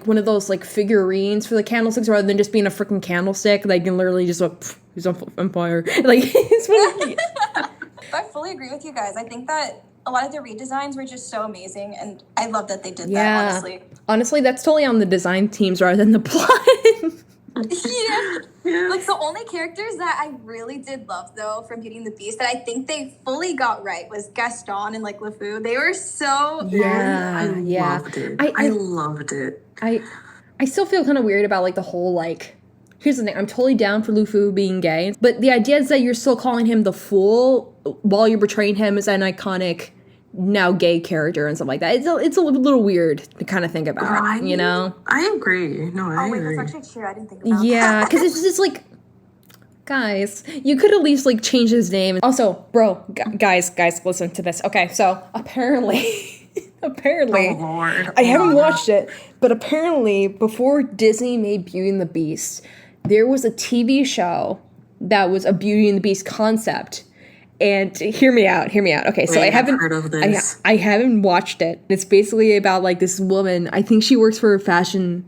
one of those like figurines for the candlesticks rather than just being a freaking candlestick. They can literally just like, he's on fire. Like it's really I fully agree with you guys. I think that a lot of the redesigns were just so amazing, and I love that they did that, honestly. Honestly, that's totally on the design teams rather than the plot. Yeah. Like, the only characters that I really did love, though, from Beauty and the Beast that I think they fully got right was Gaston and, like, LeFou. They were so... I loved it. I loved it. I still feel kind of weird about, like, the whole, like... Here's the thing. I'm totally down for LeFou being gay. But the idea is that you're still calling him the fool while you're portraying him as an iconic, now gay character and stuff like that. It's a little weird to kind of think about, Right? you know? I agree. No, I agree. That's actually true. I didn't think about Yeah, that. because it's just like... Guys, you could at least, like, change his name. Also, bro, guys, listen to this. Okay, so apparently... Oh, Lord. I haven't watched it, but apparently before Disney made Beauty and the Beast, there was a TV show that was a Beauty and the Beast concept. And hear me out. Okay, so I haven't heard of this. I haven't watched it. It's basically about like this woman. I think she works for a fashion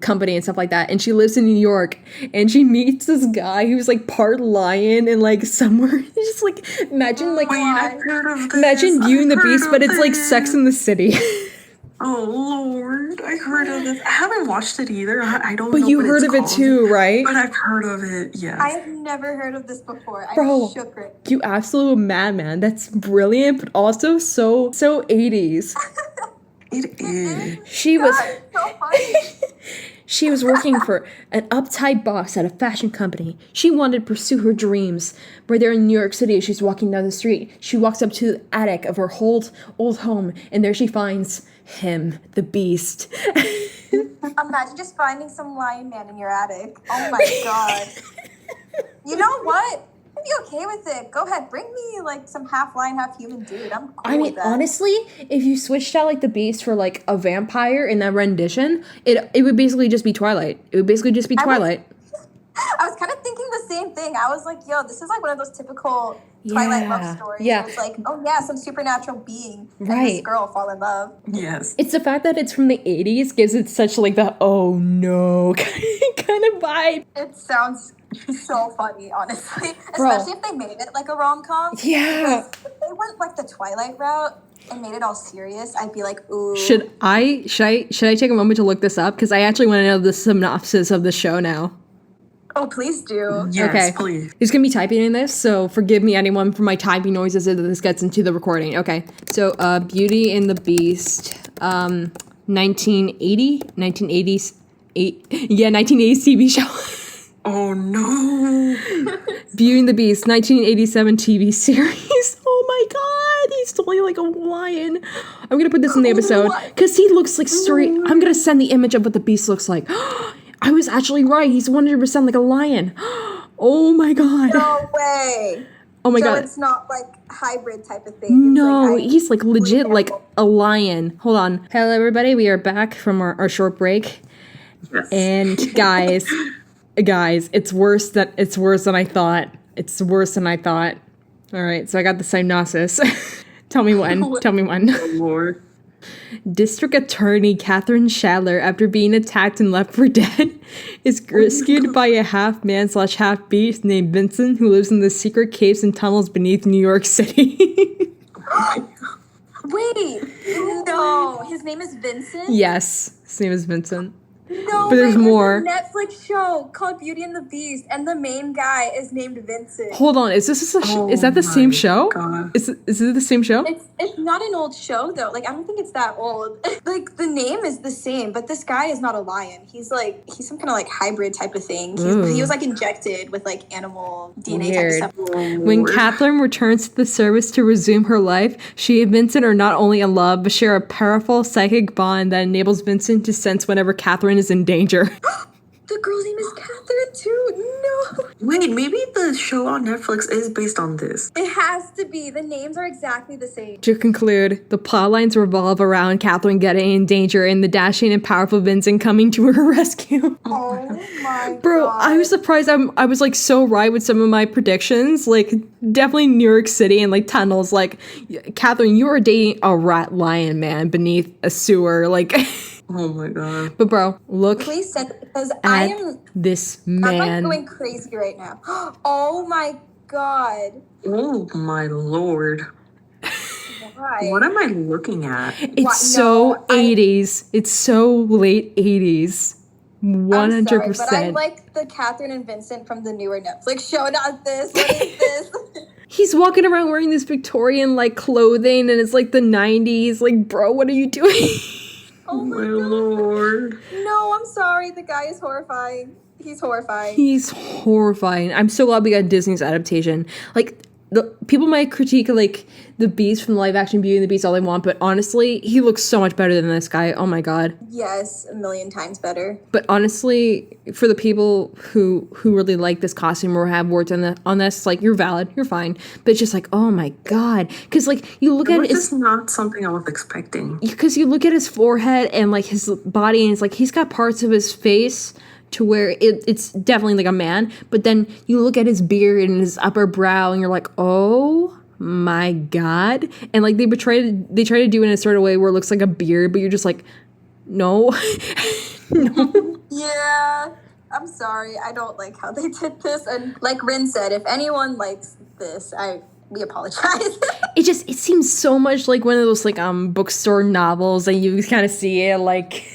company and stuff like that, and she lives in New York, and she meets this guy who's like part lion and like somewhere just like imagine like I've heard of this. imagine Beauty and the I've heard Beast, but of it's like this. Sex in the City. Oh, Lord. I heard of this. I haven't watched it either. I don't know. But you what heard it's of it called. too, right? But I've heard of it, yes. I have never heard of this before. Bro, I'm shook right you absolute madman. That's brilliant, but also so 80s. It is. She was so funny. she was working for an uptight boss at a fashion company. She wanted to pursue her dreams. Right there in New York City, she's walking down the street. She walks up to the attic of her old home, and there she finds him, the Beast. Imagine just finding some lion man in your attic. Oh my god. You know what? I'd be okay with it. Go ahead, bring me like some half lion, half human dude. I'm cool I mean, with that. honestly, if you switched out like the Beast for like a vampire in that rendition, it would basically just be Twilight. It would basically just be Twilight. I was kind of thinking the same thing. I was like, yo, this is like one of those typical Twilight love stories. Yeah. It's like, oh yeah, some supernatural being and Right. this girl fall in love. Yes. It's the fact that it's from the 80s gives it such like the oh no kind of vibe. It sounds so funny, honestly. Bro. Especially if they made it like a rom-com. Yeah. Because if they went like the Twilight route and made it all serious, I'd be like, ooh. Should I take a moment to look this up? Because I actually want to know the synopsis of the show now. Oh, please do. Yes, Okay. please. Who's gonna be typing in this? So forgive me, anyone, for my typing noises as this gets into the recording. Okay. So Beauty and the Beast, 1980s TV show. Oh, no. Beauty and the Beast, 1987 TV series. Oh my god, he's totally like a lion. I'm gonna put this in the episode because he looks like straight. I'm gonna send the image of what the Beast looks like. I was actually right. He's 100% like a lion. Oh my god. No way. Oh my so god. it's not like hybrid type of thing. No, It's he's like legit like animal. a lion. Hold on. Hello everybody, we are back from our short break. Yes. And guys, it's worse than I thought. It's worse than I thought. All right, so I got the synopsis. Tell me when. Oh, Lord. District Attorney Catherine Shadler, after being attacked and left for dead, is rescued by a half-man/half-beast named Vincent, who lives in the secret caves and tunnels beneath New York City. Wait, no, his name is Vincent? Yes, his name is Vincent. No, But there's more. There's a Netflix show called Beauty and the Beast, and the main guy is named Vincent. Hold on, is this Oh is that the same my show? God. Is it the same show? It's not an old show though. Like I don't think it's that old. Like the name is the same, but this guy is not a lion. He's some kind of like hybrid type of thing. He was like injected with like animal DNA Weird. type of stuff. When Lord. Catherine returns to the service to resume her life, she and Vincent are not only in love, but share a powerful psychic bond that enables Vincent to sense whenever Catherine is in danger. The girl's name is Catherine too. No, Wait, maybe the show on Netflix is based on this. it has to be. The names are exactly the same. To conclude, the plotlines revolve around Catherine getting in danger and the dashing and powerful Vincent coming to her rescue. Oh my Bro, god. I was surprised. I was like so right with some of my predictions. Like definitely New York City and like tunnels. Like Catherine, you are dating a rat lion man beneath a sewer. Like, Oh my god. but bro, look Please send it because I at am. this I'm like man. going crazy right now. Oh my god. Oh my Lord. Why? What am I looking at? It's What? so No, I- 80s. It's so late 80s. 100%. I'm sorry, but I like the Catherine and Vincent from the newer Netflix show, not this. What is this? He's walking around wearing this Victorian like clothing and it's like the 90s. Like, bro, what are you doing? Oh my My god. Lord. No, I'm sorry. The guy is horrifying. He's horrifying. He's horrifying. I'm so glad we got Disney's adaptation. Like, the people might critique like the Beast from the live action Beauty and the Beast all they want, but honestly, he looks so much better than this guy. Oh my god. Yes, a million times better. But honestly, for the people who really like this costume or have worked on this, like, you're valid, you're fine. But it's just like, oh my god, because like you look at This it, is not something I was expecting. because you look at his forehead and like his body, and it's like he's got parts of his face to where it's definitely like a man, but then you look at his beard and his upper brow and you're like, oh my god. And like they try to do it in a sort of way where it looks like a beard, but you're just like, no. No. Yeah, I'm sorry. I don't like how they did this. And like Rynnne said, if anyone likes this, we apologize. It seems so much like one of those like bookstore novels and you kind of see it like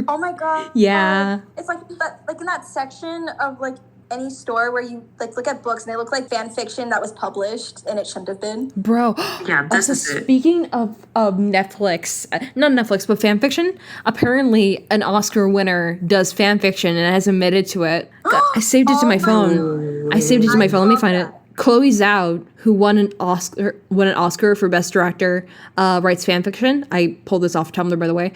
Oh my god. Yeah. It's like in that section of like any store where you like look at books and they look like fan fiction that was published and it shouldn't have been. Bro. Yeah, this Also, is it. speaking of Netflix, not Netflix, but fanfiction, apparently an Oscar winner does fanfiction and has admitted to it. I saved it to my phone. I saved it to my phone. Let me find it. Chloé Zhao, who won an Oscar for Best Director, writes fanfiction. I pulled this off Tumblr, by the way.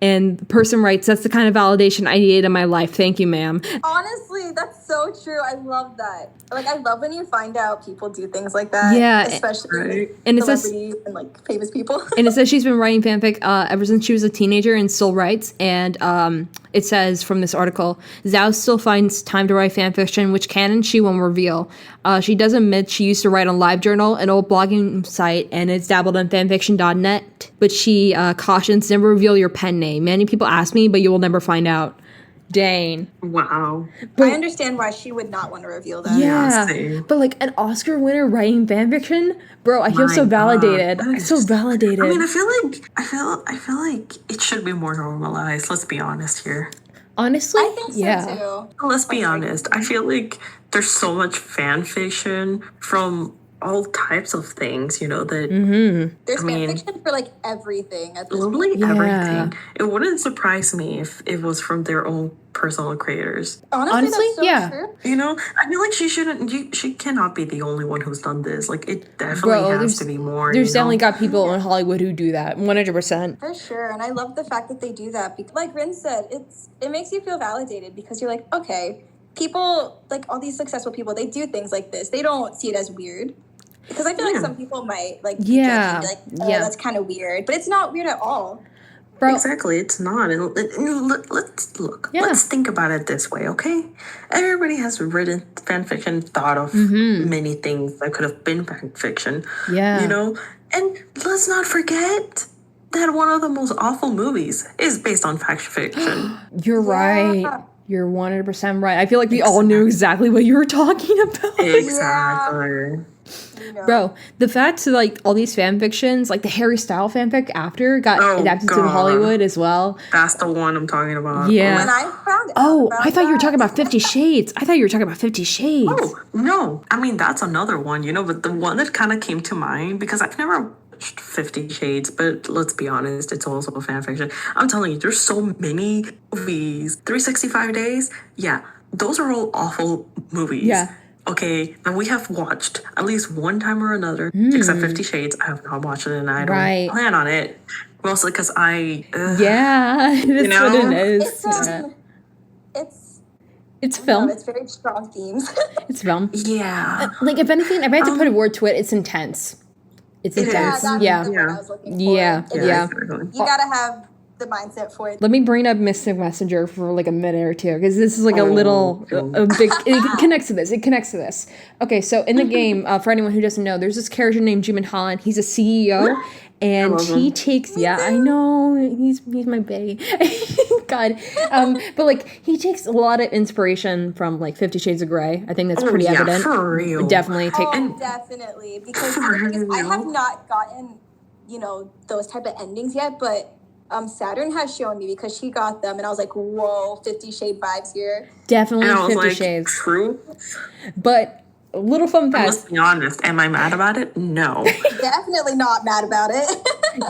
And the person writes, "That's the kind of validation I needed in my life. Thank you, ma'am." Honestly, that's so true. I love that. Like, I love when you find out people do things like that. Yeah, Especially right. And it says- celebrities and like famous people. And it says she's been writing fanfic ever since she was a teenager and still writes. And it says from this article, Zhao still finds time to write fanfiction, which can and she won't reveal. She does admit she used to write on LiveJournal, an old blogging site, and it's dabbled on fanfiction.net. But she cautions, never reveal your pen name. Many people ask me, but you will never find out. Dang. Wow. I understand why she would not want to reveal that. Yeah, same. but like an Oscar winner writing fanfiction, bro, I feel so My validated. God, I'm so validated. I mean, I feel like it should be more normalized. Let's be honest here. Honestly, I think so yeah. too. Let's be honest. I feel like there's so much fan fiction from all types of things, you know, that There's I mean- fanfiction for like everything at this point. literally Yeah. everything. It wouldn't surprise me if it was from their own personal creators. Honestly, that's so yeah. true. You know, I feel like she cannot be the only one who's done this. Like, it definitely Bro, has there's- to be more. There's you know? definitely got people in Hollywood who do that, 100%. For sure, and I love the fact that they do that. Because, like Rynnne said, it makes you feel validated because you're like, okay, people, like all these successful people, they do things like this. They don't see it as weird. Because I feel like some people might like be judging and be like, oh, that's kind of weird. But it's not weird at all. Bro. Exactly, it's not. And let's look. Let's think about it this way, okay? Everybody has written fanfiction, thought of many things that could have been fanfiction. Yeah. You know? And let's not forget that one of the most awful movies is based on fiction. You're right. You're 100% right. I feel like we all knew exactly what you were talking about. Exactly. Bro, the fact that like all these fan fictions, like the Harry Styles fanfic after got adapted to Hollywood as well. That's the one I'm talking about. Yeah. When I found out I thought you were talking about 50 Shades. I thought you were talking about 50 Shades. Oh, no. I mean, that's another one, you know, but the one that kind of came to mind, because I've never watched 50 Shades, but let's be honest, it's also a fan fiction. I'm telling you, there's so many movies. 365 Days, yeah, those are all awful movies. Yeah. Okay, and we have watched at least one time or another, except 50 Shades. I have not watched it, and I don't plan on it. Mostly because that's what it is. It's film. It's very strong themes. It's film. Yeah. Like, if anything, if I had to put a word to it, it's intense. It's intense. Yeah. What I was looking for. Yeah. You gotta have the mindset for it. Let me bring up Mystic Messenger for like a minute or two, because this is like a big, it connects to this. Okay, so in the game, for anyone who doesn't know, there's this character named Jumin Han. He's a CEO, and he takes, I know, he's my bae. God. But like, he takes a lot of inspiration from like 50 Shades of Grey. I think that's pretty evident. For real. Definitely. Definitely. Because I have not gotten, those type of endings yet, but Saturn has shown me, because she got them, and I was like, whoa, 50 Shade vibes here. Definitely 50 Shades. True. But a little fun fact. Let's be honest. Am I mad about it? No. Definitely not mad about it.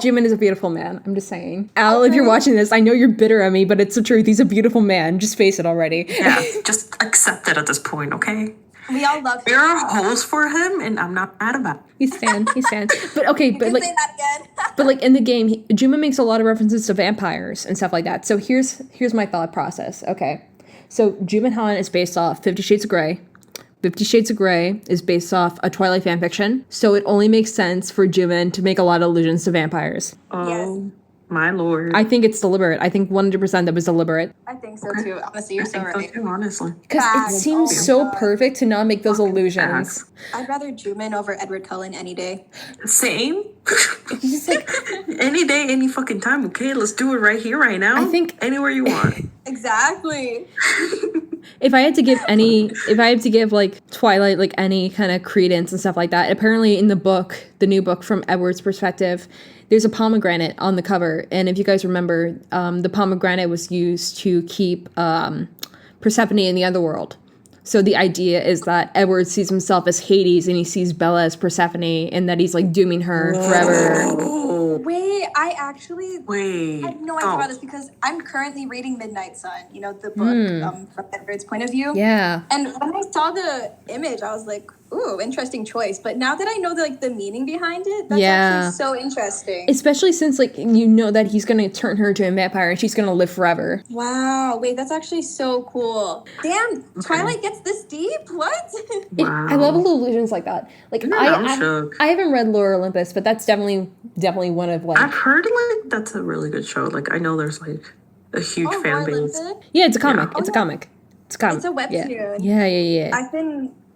Jimin is a beautiful man. I'm just saying. Al, if you're watching this, I know you're bitter at me, but it's the truth. He's a beautiful man. Just face it already. Yeah, just accept it at this point, okay? We all love him. There are holes for him, and I'm not mad about it. He's fan. But okay, but like, say that again. But like in the game, Jumin makes a lot of references to vampires and stuff like that. So here's my thought process. Okay, so Jumin Han is based off 50 Shades of Grey. 50 Shades of Grey is based off a Twilight fanfiction. So it only makes sense for Jumin to make a lot of allusions to vampires. Oh, yes. My lord. I think it's deliberate. I think 100% that was deliberate. I think so too. Honestly, you're so right. So too, honestly. Because it seems so perfect to not make those illusions. I'd rather Jumin over Edward Cullen any day. Same. Just like any day, any fucking time. Okay, let's do it right here, right now. I think anywhere you want. Exactly. If I had to give like Twilight like any kind of credence and stuff like that, apparently in the new book from Edward's perspective, there's a pomegranate on the cover, and if you guys remember, the pomegranate was used to keep Persephone in the underworld. So the idea is that Edward sees himself as Hades, and he sees Bella as Persephone, and that he's like dooming her forever. Wait, I actually had no idea about this, because I'm currently reading Midnight Sun, the book from Edward's point of view. Yeah. And when I saw the image, I was like, ooh, interesting choice. But now that I know the meaning behind it, that's actually so interesting. Especially since like that he's gonna turn her into a vampire and she's gonna live forever. Wow, wait, that's actually so cool. Damn, Twilight gets this deep? What? Wow. I love little illusions like that. Like I haven't read Lore Olympus, but that's definitely one of like, I've heard like that's a really good show. Like I know there's like a huge fan base. Yeah, it's a comic. It's a comic. It's a webtoon. Yeah.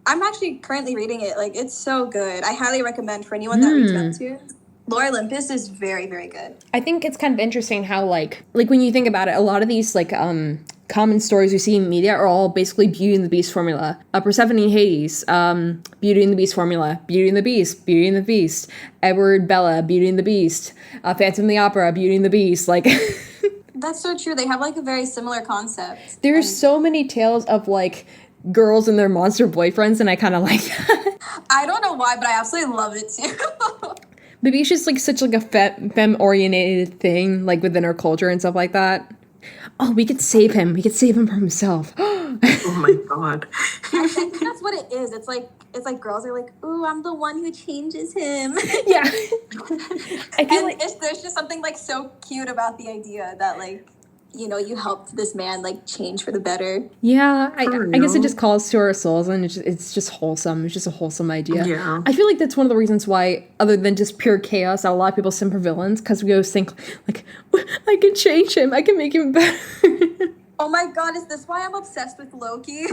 I'm actually currently reading it. Like, it's so good. I highly recommend for anyone that reads webtoons. Lore Olympus is very, very good. I think it's kind of interesting how like when you think about it, a lot of these like common stories we see in media are all basically Beauty and the Beast formula. Persephone and Hades, Beauty and the Beast formula. Beauty and the Beast, Beauty and the Beast. Edward, Bella, Beauty and the Beast. Phantom of the Opera, Beauty and the Beast. Like that's so true. They have like a very similar concept. There's so many tales of like girls and their monster boyfriends, and I kind of like that. I don't know why, but I absolutely love it too. Maybe it's just like such like a femme-oriented thing, like within our culture and stuff like that. Oh, we could save him. We could save him from himself. Oh my god. I think that's what it is. It's like girls are like, ooh, I'm the one who changes him. Yeah. I feel like there's just something like so cute about the idea that like you helped this man like change for the better. Yeah, I guess it real? just calls to our souls, and it's just wholesome. It's just a wholesome idea. Yeah. I feel like that's one of the reasons why, other than just pure chaos, a lot of people sim for villains, because we always think, like, I can change him, I can make him better. Oh my god, is this why I'm obsessed with Loki?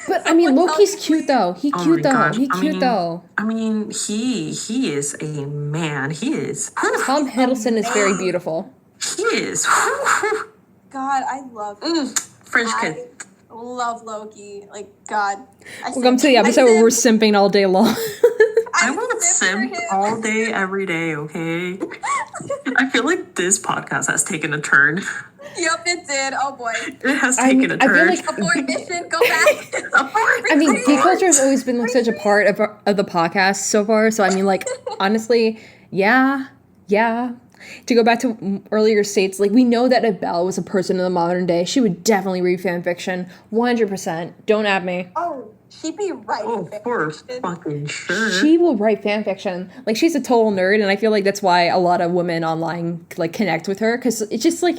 But I mean, Someone Loki's tell me, cute though. He Oh cute my though. gosh. He cute though. I mean, he is a man. He is. Tom Hiddleston is very beautiful. He is. God, I love him. French kid. I love Loki. Like, God. Welcome to the episode where we're simping all day long. I will simp all day, every day, okay? I feel like this podcast has taken a turn. Yep, it did. Oh boy. It has taken a I feel turn. like Abort mission, go back. I mean, geek culture has always been like such a part of the podcast so far. So I mean, like, honestly, yeah. To go back to earlier states, like, we know that if Belle was a person in the modern day, she would definitely read fanfiction, 100%. Don't at me. Oh, she'd be right. Oh, for fucking sure. She will write fanfiction. Like, she's a total nerd, and I feel like that's why a lot of women online like connect with her, because it's just like,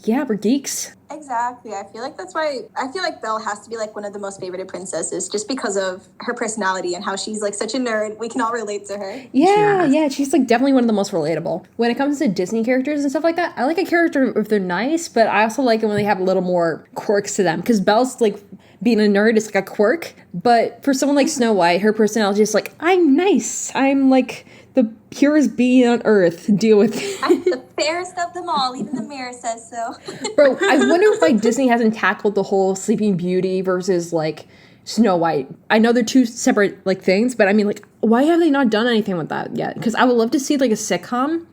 yeah, we're geeks. Exactly. I feel like that's why I feel like Belle has to be like one of the most favorited princesses just because of her personality and how she's like such a nerd. We can all relate to her. Yeah, she's like definitely one of the most relatable. When it comes to Disney characters and stuff like that, I like a character if they're nice, but I also like it when they have a little more quirks to them, because Belle's like, being a nerd is like a quirk, but for someone like Snow White, her personality is like, I'm nice. I'm like the purest being on earth. Deal with it. I'm the fairest of them all. Even the mirror says so. Bro, I wonder if like Disney hasn't tackled the whole Sleeping Beauty versus like Snow White. I know they're two separate like things, but I mean, like, why have they not done anything with that yet? Because I would love to see like a sitcom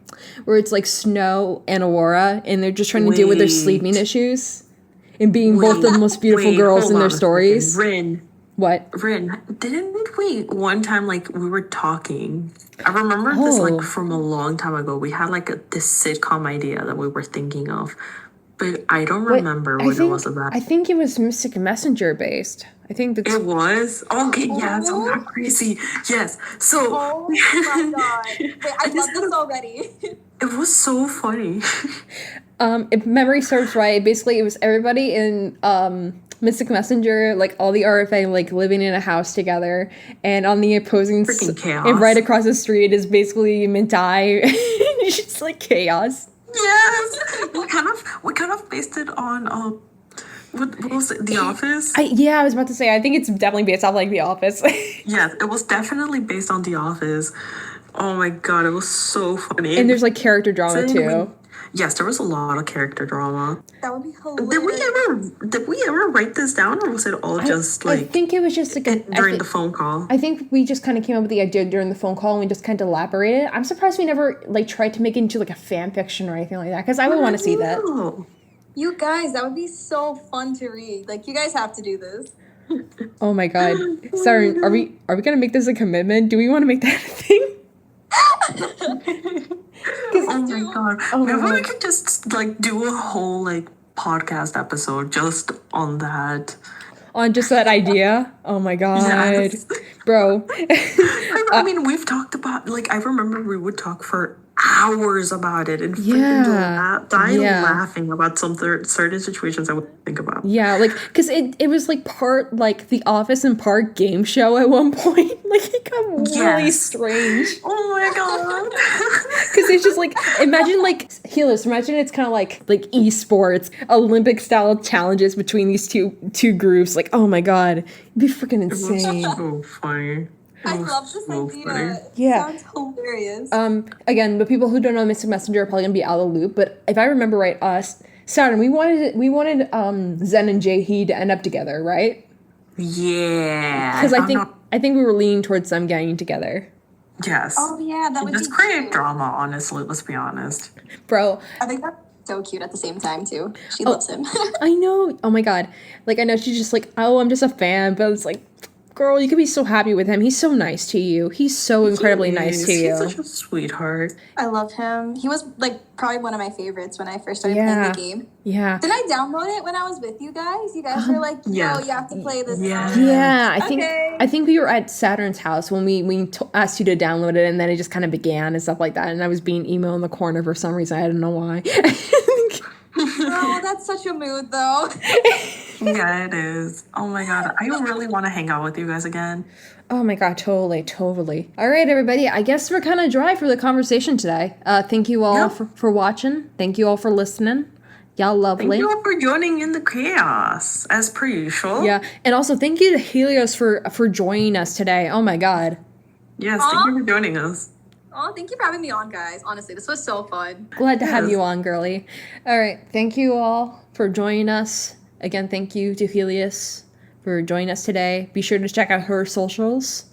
where it's like Snow and Aurora, and they're just trying to deal with their sleeping issues and being both the most beautiful girls in their stories. Rynne. What? Rynne, didn't we one time, like, we were talking? I remember this, like, from a long time ago. We had, like, this sitcom idea that we were thinking of. But I don't remember what it was about. I think it was Mystic Messenger based. I think that's... It was? Okay, yeah, it's not crazy. Yes. So... Oh my god. Wait, I love this already. It was so funny. If memory serves right, basically it was everybody in Mystic Messenger, like all the RFA, like living in a house together, and on the opposing Freaking chaos. and right across the street is basically Mintai. It's just like chaos. Yes. We kind of based it on what was it? The Office? I was about to say, I think it's definitely based off like The Office. Yes, it was definitely based on The Office. Oh my god, it was so funny. And there's like character drama too. Yes, there was a lot of character drama. That would be hilarious. Did we ever write this down, or was it all just like I think it was just like during the phone call? I think we just kind of came up with the idea during the phone call, and we just kind of elaborated. I'm surprised we never like tried to make it into like a fan fiction or anything like that, because I would want to see that. You guys, that would be so fun to read. Like, you guys have to do this. Oh my god, Saturn, are we gonna make this a commitment? Do we want to make that a thing? Oh my god! Maybe we could just like do a whole like podcast episode just on that. On just that idea? Oh my god, Yes. bro. I mean, we've talked about, like, I remember we would talk for hours about it and freaking die laughing about some certain situations I would think about. Yeah, like, because it was like part like The Office and part game show at one point. Like, it got really strange. Oh my god. Because it's just like, imagine like Helios, imagine it's kind of like esports, Olympic style challenges between these two groups. Like, oh my god, it'd be freaking insane. It was so funny. I love this idea. Funny. Yeah. Sounds hilarious. Again, the people who don't know Mystic Messenger are probably gonna be out of the loop. But if I remember right, Saturn, we wanted Zen and Jae-hee to end up together, right? Yeah. Because I think we were leaning towards them getting together. Yes. Oh yeah, that would Just be create cute. drama, honestly. Let's be honest. Bro, I think that's so cute at the same time too. She loves him. I know. Oh my god. Like, I know she's just like, oh, I'm just a fan, but it's like, girl, you could be so happy with him. He's so nice to you. He's so incredibly nice to you. He's such a sweetheart. I love him. He was like probably one of my favorites when I first started playing the game. Yeah. Did I download it when I was with you guys? You guys were like, yo, you have to play this. Yeah, Okay. I think we were at Saturn's house when we asked you to download it, and then it just kind of began and stuff like that. And I was being emo in the corner for some reason. I don't know why. Oh, that's such a mood, though. Yeah, it is. Oh my god, I really want to hang out with you guys again. Oh my god, totally. All right, everybody. I guess we're kind of dry for the conversation today. Thank you all for watching. Thank you all for listening. Y'all lovely. Thank you all for joining in the chaos, as per usual. Yeah, and also thank you to Helios for joining us today. Oh my god. Yes, thank you for joining us. Oh, thank you for having me on, guys. Honestly, this was so fun. Glad to have you on, girly. All right, thank you all for joining us. Again, thank you to Helios for joining us today. Be sure to check out her socials.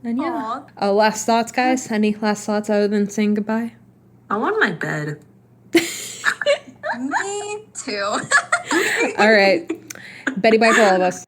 And yeah. Last thoughts, guys? Any last thoughts other than saying goodbye? I want my bed. Me too. All right. Betty bye for all of us.